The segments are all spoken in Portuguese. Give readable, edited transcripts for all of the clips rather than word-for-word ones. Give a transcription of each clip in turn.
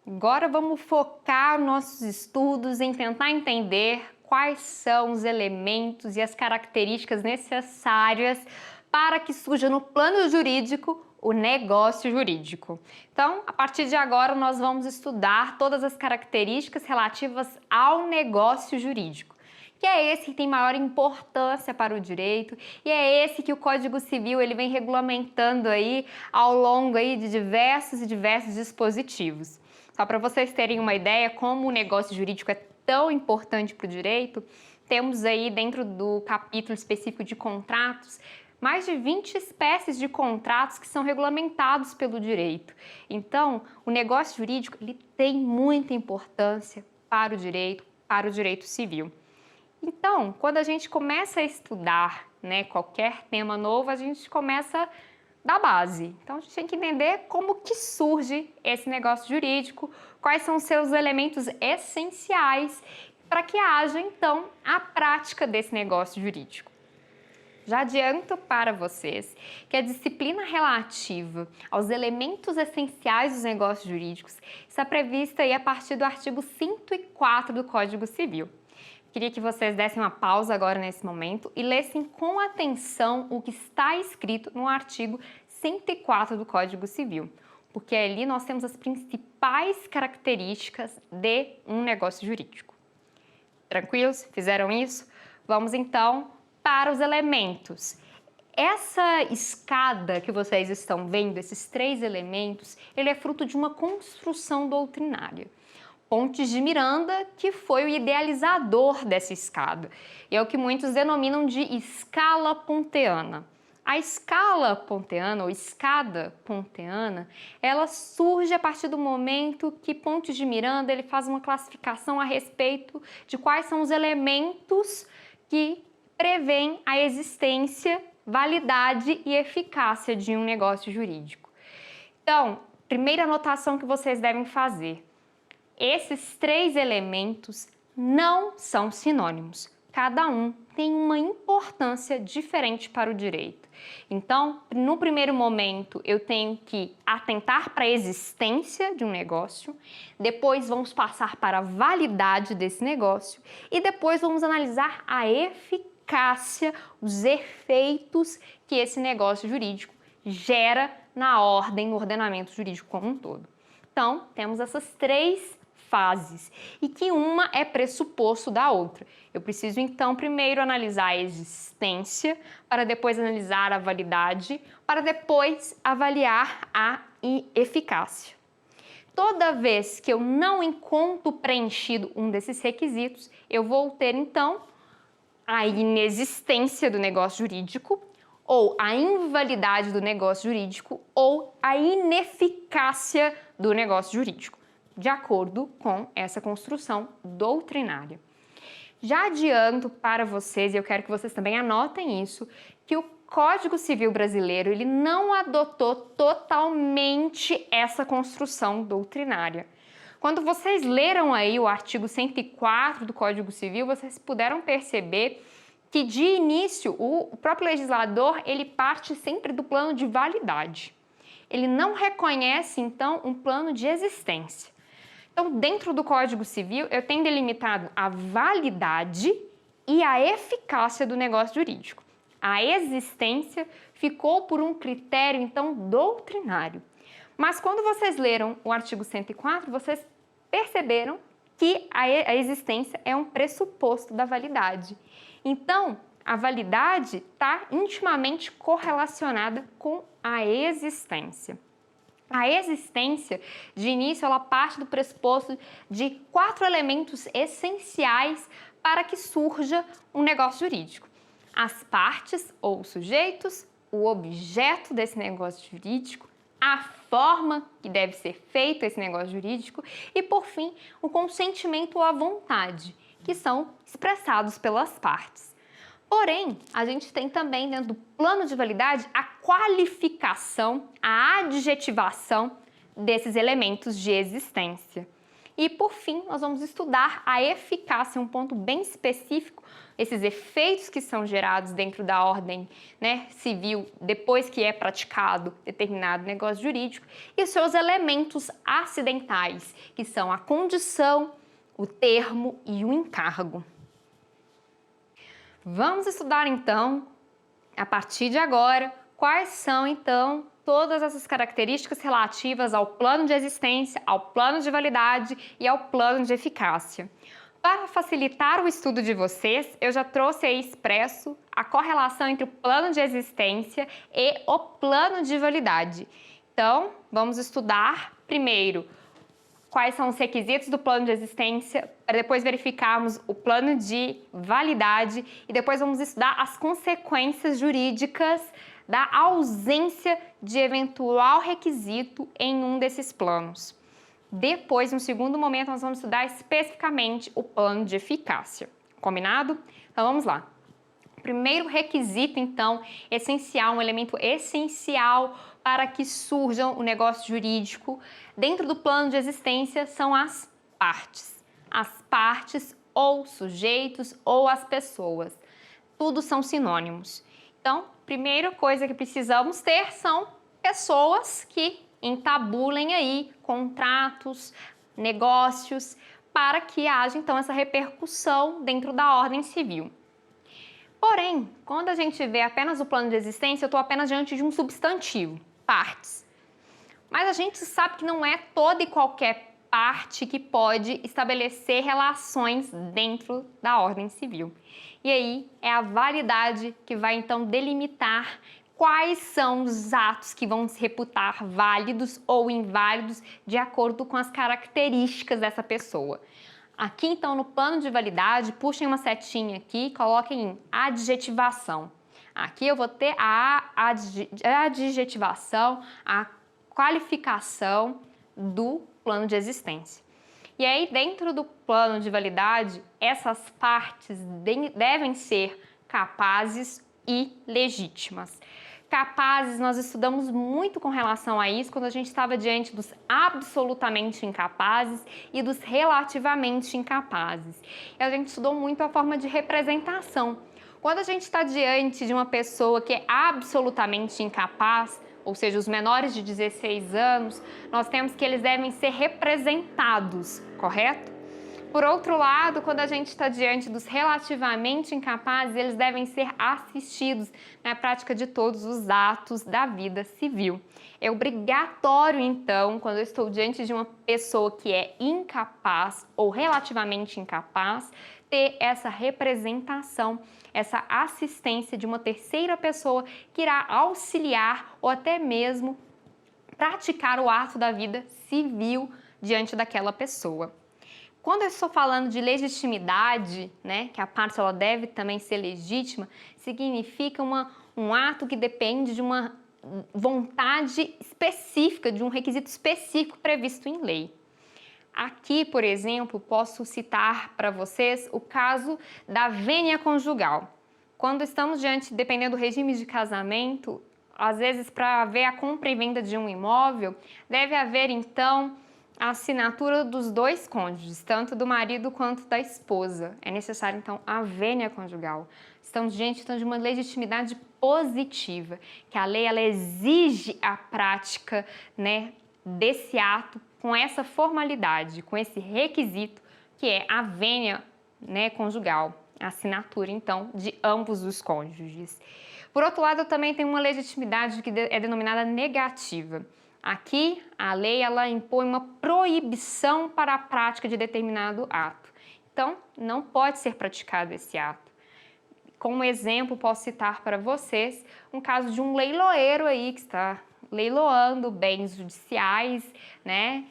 Agora vamos focar nossos estudos em tentar entender quais são os elementos e as características necessárias para que surja no plano jurídico o negócio jurídico. Então, a partir de agora, nós vamos estudar todas as características relativas ao negócio jurídico, que é esse que tem maior importância para o direito e é esse que o Código Civil ele vem regulamentando aí ao longo aí de diversos dispositivos. Só para vocês terem uma ideia como o negócio jurídico é tão importante para o direito, temos aí dentro do capítulo específico de contratos mais de 20 espécies de contratos que são regulamentados pelo direito. Então, o negócio jurídico ele tem muita importância para o direito civil. Então, quando a gente começa a estudar, qualquer tema novo, a gente começa da base. Então, a gente tem que entender como que surge esse negócio jurídico, quais são os seus elementos essenciais para que haja, então, a prática desse negócio jurídico. Já adianto para vocês que a disciplina relativa aos elementos essenciais dos negócios jurídicos está prevista aí a partir do artigo 104 do Código Civil. Queria que vocês dessem uma pausa agora nesse momento e lessem com atenção o que está escrito no artigo 104 do Código Civil, porque ali nós temos as principais características de um negócio jurídico. Tranquilos? Fizeram isso? Vamos então para os elementos. Essa escada que vocês estão vendo, esses 3 elementos, ele é fruto de uma construção doutrinária. Pontes de Miranda, que foi o idealizador dessa escada, é o que muitos denominam de escala ponteana. A escala ponteana, ou escada ponteana, ela surge a partir do momento que Pontes de Miranda ele faz uma classificação a respeito de quais são os elementos que prevêem a existência, validade e eficácia de um negócio jurídico. Então, primeira anotação que vocês devem fazer: esses 3 elementos não são sinônimos. Cada um tem uma importância diferente para o direito. Então, no primeiro momento, eu tenho que atentar para a existência de um negócio, depois vamos passar para a validade desse negócio e depois vamos analisar a eficácia, os efeitos que esse negócio jurídico gera na ordem, no ordenamento jurídico como um todo. Então, temos essas 3 fases e que uma é pressuposto da outra. Eu preciso então primeiro analisar a existência, para depois analisar a validade, para depois avaliar a eficácia. Toda vez que eu não encontro preenchido um desses requisitos, eu vou ter então a inexistência do negócio jurídico, ou a invalidade do negócio jurídico, ou a ineficácia do negócio jurídico, de acordo com essa construção doutrinária. Já adianto para vocês, e eu quero que vocês também anotem isso, que o Código Civil brasileiro ele não adotou totalmente essa construção doutrinária. Quando vocês leram aí o artigo 104 do Código Civil, vocês puderam perceber que de início o próprio legislador ele parte sempre do plano de validade. Ele não reconhece então um plano de existência. Então, dentro do Código Civil, eu tenho delimitado a validade e a eficácia do negócio jurídico. A existência ficou por um critério, então, doutrinário. Mas quando vocês leram o artigo 104, vocês perceberam que a existência é um pressuposto da validade. Então, a validade está intimamente correlacionada com a existência. A existência, de início, ela parte do pressuposto de 4 elementos essenciais para que surja um negócio jurídico: as partes ou sujeitos, o objeto desse negócio jurídico, a forma que deve ser feito esse negócio jurídico e, por fim, o consentimento ou a vontade, que são expressados pelas partes. Porém, a gente tem também dentro do plano de validade a qualificação, a adjetivação desses elementos de existência. E, por fim, nós vamos estudar a eficácia, um ponto bem específico, esses efeitos que são gerados dentro da ordem, né, civil depois que é praticado determinado negócio jurídico, e os seus elementos acidentais, que são a condição, o termo e o encargo. Vamos estudar, então, a partir de agora, quais são, então, todas essas características relativas ao plano de existência, ao plano de validade e ao plano de eficácia. Para facilitar o estudo de vocês, eu já trouxe aí expresso a correlação entre o plano de existência e o plano de validade. Então, vamos estudar primeiro quais são os requisitos do plano de existência, para depois verificarmos o plano de validade e depois vamos estudar as consequências jurídicas da ausência de eventual requisito em um desses planos. Depois, no segundo momento, nós vamos estudar especificamente o plano de eficácia. Combinado? Então vamos lá. O primeiro requisito, então, essencial, um elemento essencial para que surja o negócio jurídico dentro do plano de existência são as partes. As partes ou sujeitos ou as pessoas. Tudo são sinônimos. Então, primeira coisa que precisamos ter são pessoas que entabulem aí contratos, negócios, para que haja então essa repercussão dentro da ordem civil. Porém, quando a gente vê apenas o plano de existência, eu estou apenas diante de um substantivo, partes. Mas a gente sabe que não é toda e qualquer parte que pode estabelecer relações dentro da ordem civil. E aí é a validade que vai então delimitar quais são os atos que vão se reputar válidos ou inválidos de acordo com as características dessa pessoa. Aqui então no plano de validade, puxem uma setinha aqui e coloquem em adjetivação. Aqui eu vou ter a adjetivação, a qualificação do plano de existência. E aí, dentro do plano de validade, essas partes devem ser capazes e legítimas. Capazes, nós estudamos muito com relação a isso quando a gente estava diante dos absolutamente incapazes e dos relativamente incapazes. E a gente estudou muito a forma de representação. Quando a gente está diante de uma pessoa que é absolutamente incapaz, ou seja, os menores de 16 anos, nós temos que eles devem ser representados, correto? Por outro lado, quando a gente está diante dos relativamente incapazes, eles devem ser assistidos na prática de todos os atos da vida civil. É obrigatório, então, quando eu estou diante de uma pessoa que é incapaz ou relativamente incapaz, ter essa representação, essa assistência de uma terceira pessoa que irá auxiliar ou até mesmo praticar o ato da vida civil diante daquela pessoa. Quando eu estou falando de legitimidade, né, que a parte ela deve também ser legítima, significa um ato que depende de uma vontade específica, de um requisito específico previsto em lei. Aqui, por exemplo, posso citar para vocês o caso da vênia conjugal. Quando estamos diante, dependendo do regime de casamento, às vezes para haver a compra e venda de um imóvel, deve haver então a assinatura dos dois cônjuges, tanto do marido quanto da esposa. É necessário então a vênia conjugal. Estamos diante então de uma legitimidade positiva, que a lei ela exige a prática, né, desse ato com essa formalidade, com esse requisito que é a vênia, né, conjugal, a assinatura então de ambos os cônjuges. Por outro lado, também tem uma legitimidade que é denominada negativa. Aqui, a lei ela impõe uma proibição para a prática de determinado ato. Então, não pode ser praticado esse ato. Como exemplo, posso citar para vocês um caso de um leiloeiro aí que está leiloando bens judiciais, né?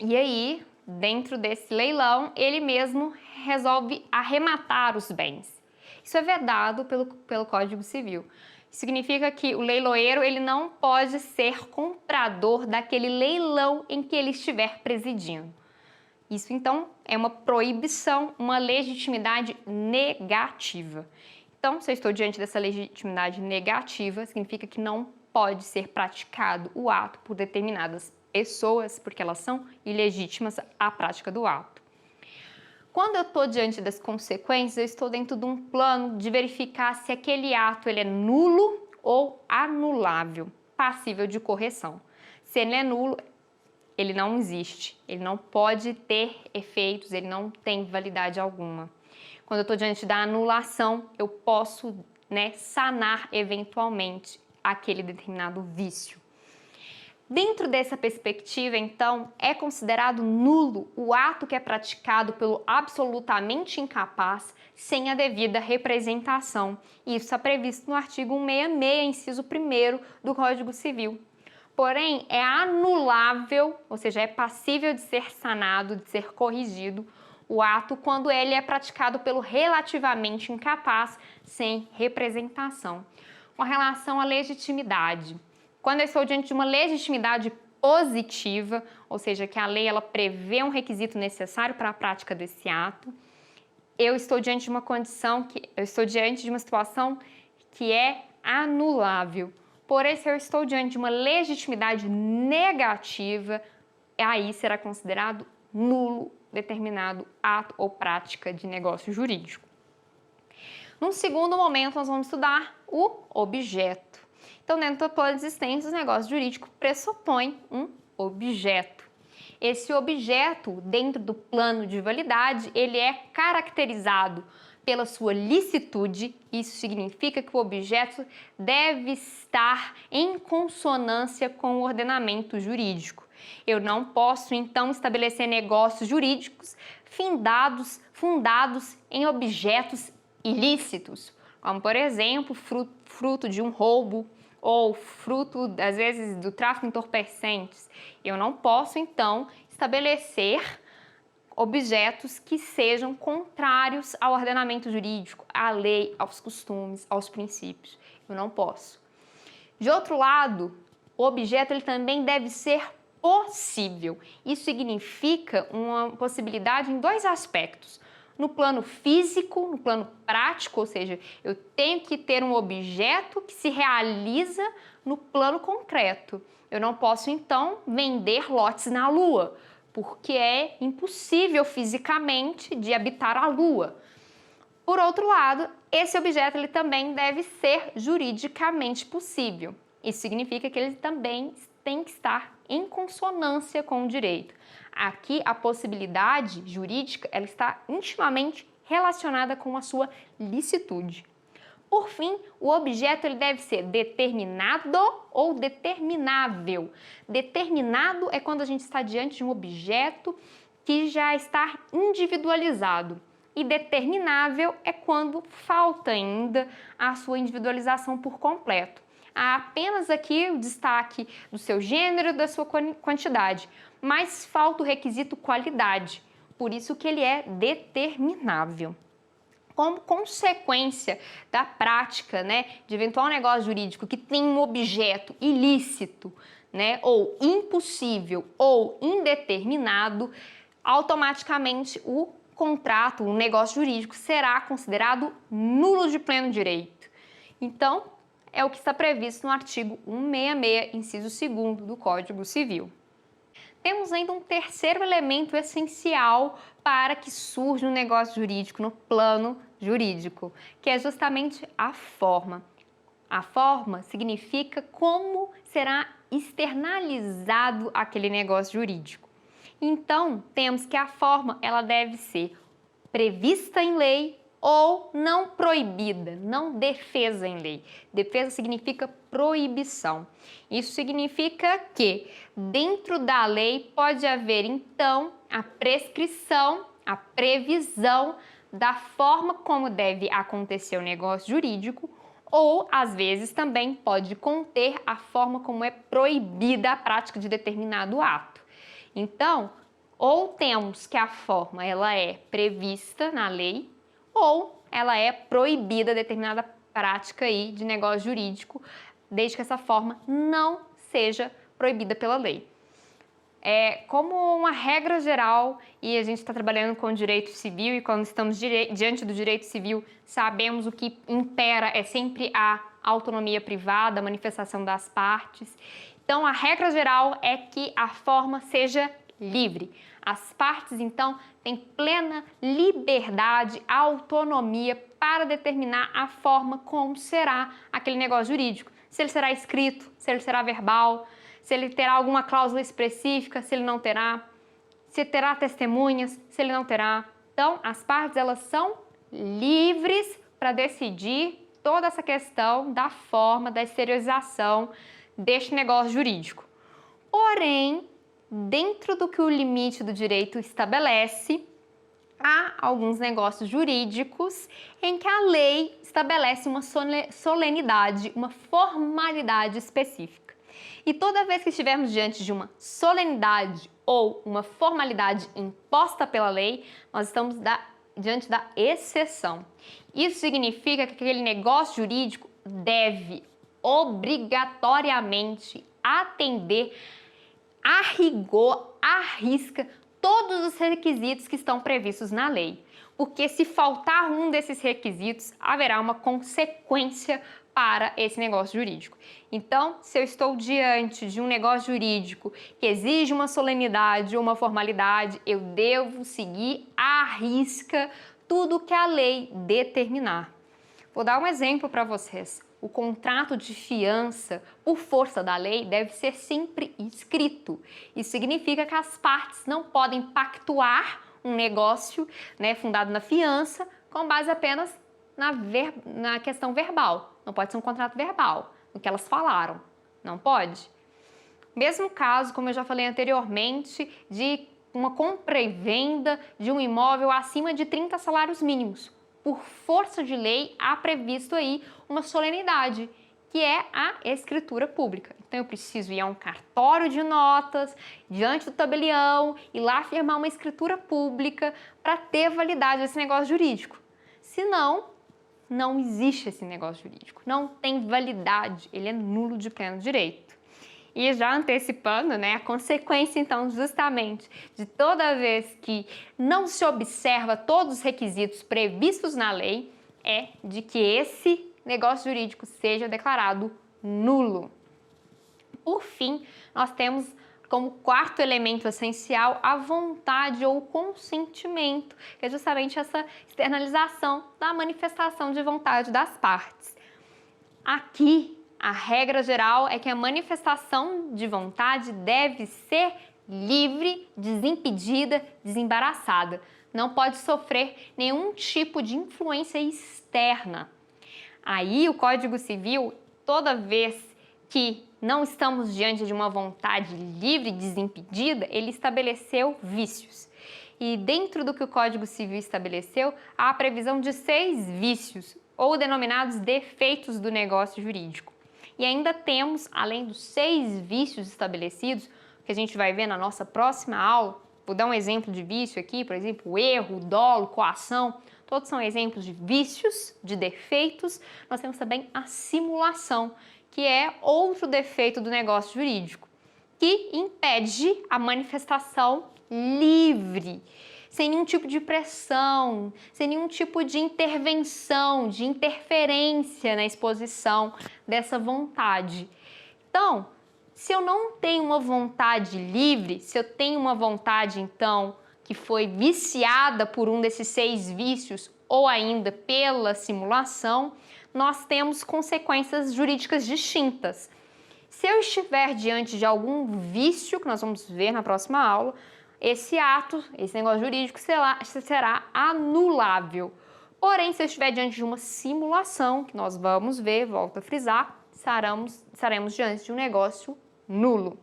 E aí, dentro desse leilão, ele mesmo resolve arrematar os bens. Isso é vedado pelo Código Civil. Significa que o leiloeiro ele não pode ser comprador daquele leilão em que ele estiver presidindo. Isso, então, é uma proibição, uma legitimidade negativa. Então, se eu estou diante dessa legitimidade negativa, significa que não pode ser praticado o ato por determinadas pessoas, porque elas são ilegítimas à prática do ato. Quando eu estou diante das consequências, eu estou dentro de um plano de verificar se aquele ato ele é nulo ou anulável, passível de correção. Se ele é nulo, ele não existe, ele não pode ter efeitos, ele não tem validade alguma. Quando eu estou diante da anulação, eu posso, sanar eventualmente aquele determinado vício. Dentro dessa perspectiva, então, é considerado nulo o ato que é praticado pelo absolutamente incapaz sem a devida representação. Isso está previsto no artigo 166, inciso 1º do Código Civil. Porém, é anulável, ou seja, é passível de ser sanado, de ser corrigido, o ato quando ele é praticado pelo relativamente incapaz sem representação. Com relação à legitimidade, quando eu estou diante de uma legitimidade positiva, ou seja, que a lei ela prevê um requisito necessário para a prática desse ato, eu estou diante de uma situação que é anulável. Porém, se eu estou diante de uma legitimidade negativa, aí será considerado nulo determinado ato ou prática de negócio jurídico. Num segundo momento, nós vamos estudar o objeto. Então, dentro do plano de existência, o negócio jurídico pressupõe um objeto. Esse objeto, dentro do plano de validade, ele é caracterizado pela sua licitude. Isso significa que o objeto deve estar em consonância com o ordenamento jurídico. Eu não posso, então, estabelecer negócios jurídicos fundados em objetos ilícitos, como, por exemplo, fruto de um roubo ou fruto, às vezes, do tráfico de entorpecentes. Eu não posso, então, estabelecer objetos que sejam contrários ao ordenamento jurídico, à lei, aos costumes, aos princípios. Eu não posso. De outro lado, o objeto ele também deve ser possível. Isso significa uma possibilidade em dois aspectos. No plano físico, no plano prático, ou seja, eu tenho que ter um objeto que se realiza no plano concreto. Eu não posso, então, vender lotes na Lua, porque é impossível fisicamente de habitar a Lua. Por outro lado, esse objeto ele também deve ser juridicamente possível. Isso significa que ele também tem que estar em consonância com o direito. Aqui, a possibilidade jurídica ela está intimamente relacionada com a sua licitude. Por fim, o objeto ele deve ser determinado ou determinável. Determinado é quando a gente está diante de um objeto que já está individualizado. E determinável é quando falta ainda a sua individualização por completo. Há apenas aqui o destaque do seu gênero e da sua quantidade, mas falta o requisito qualidade, por isso que ele é determinável. Como consequência da prática, de eventual negócio jurídico que tem um objeto ilícito, ou impossível ou indeterminado, automaticamente o contrato, o negócio jurídico será considerado nulo de pleno direito. Então, é o que está previsto no artigo 166, inciso 2º do Código Civil. Temos ainda um terceiro elemento essencial para que surja um negócio jurídico no plano jurídico, que é justamente a forma. A forma significa como será externalizado aquele negócio jurídico. Então, temos que a forma ela deve ser prevista em lei ou não proibida, não defesa em lei. Defesa significa proibição. Isso significa que dentro da lei pode haver, então, a prescrição, a previsão da forma como deve acontecer o negócio jurídico, ou, às vezes, também pode conter a forma como é proibida a prática de determinado ato. Então, ou temos que a forma ela é prevista na lei, ou ela é proibida determinada prática aí de negócio jurídico, desde que essa forma não seja proibida pela lei. Como uma regra geral, e a gente está trabalhando com o direito civil, e quando estamos diante do direito civil, sabemos o que impera é sempre a a autonomia privada, a manifestação das partes. Então, a regra geral é que a forma seja livre. As partes, então, têm plena liberdade, autonomia para determinar a forma como será aquele negócio jurídico. Se ele será escrito, se ele será verbal, se ele terá alguma cláusula específica, se ele não terá, se terá testemunhas, se ele não terá. Então, as partes, elas são livres para decidir toda essa questão da forma, da exteriorização deste negócio jurídico. Porém, dentro do que o limite do direito estabelece, há alguns negócios jurídicos em que a lei estabelece uma solenidade, uma formalidade específica. E toda vez que estivermos diante de uma solenidade ou uma formalidade imposta pela lei, nós estamos diante da exceção. Isso significa que aquele negócio jurídico deve obrigatoriamente atender a rigor, à risca, todos os requisitos que estão previstos na lei. Porque se faltar um desses requisitos, haverá uma consequência para esse negócio jurídico. Então, se eu estou diante de um negócio jurídico que exige uma solenidade ou uma formalidade, eu devo seguir à risca tudo que a lei determinar. Vou dar um exemplo para vocês. O contrato de fiança, por força da lei, deve ser sempre escrito. Isso significa que as partes não podem pactuar um negócio, fundado na fiança com base apenas na questão verbal. Não pode ser um contrato verbal, no que elas falaram. Não pode. Mesmo caso, como eu já falei anteriormente, de uma compra e venda de um imóvel acima de 30 salários mínimos. Por força de lei, há previsto aí uma solenidade, que é a escritura pública. Então, eu preciso ir a um cartório de notas, diante do tabelião, e lá firmar uma escritura pública para ter validade desse negócio jurídico. Senão, não existe esse negócio jurídico, não tem validade, ele é nulo de pleno direito. E já antecipando, a consequência, então, justamente de toda vez que não se observa todos os requisitos previstos na lei, é de que esse negócio jurídico seja declarado nulo. Por fim, nós temos como quarto elemento essencial a vontade ou consentimento, que é justamente essa externalização da manifestação de vontade das partes. Aqui, a regra geral é que a manifestação de vontade deve ser livre, desimpedida, desembaraçada. Não pode sofrer nenhum tipo de influência externa. Aí o Código Civil, toda vez que não estamos diante de uma vontade livre e desimpedida, ele estabeleceu vícios. E dentro do que o Código Civil estabeleceu, há a previsão de 6 vícios, ou denominados defeitos do negócio jurídico. E ainda temos, além dos 6 vícios estabelecidos, que a gente vai ver na nossa próxima aula, vou dar um exemplo de vício aqui, por exemplo, o erro, o dolo, coação, todos são exemplos de vícios, de defeitos. Nós temos também a simulação, que é outro defeito do negócio jurídico, que impede a manifestação livre, sem nenhum tipo de pressão, sem nenhum tipo de intervenção, de interferência na exposição dessa vontade. Então, se eu não tenho uma vontade livre, se eu tenho uma vontade, então, que foi viciada por um desses 6 vícios ou ainda pela simulação, nós temos consequências jurídicas distintas. Se eu estiver diante de algum vício, que nós vamos ver na próxima aula, esse ato, esse negócio jurídico será anulável. Porém, se eu estiver diante de uma simulação, que nós vamos ver, volto a frisar, estaremos diante de um negócio nulo.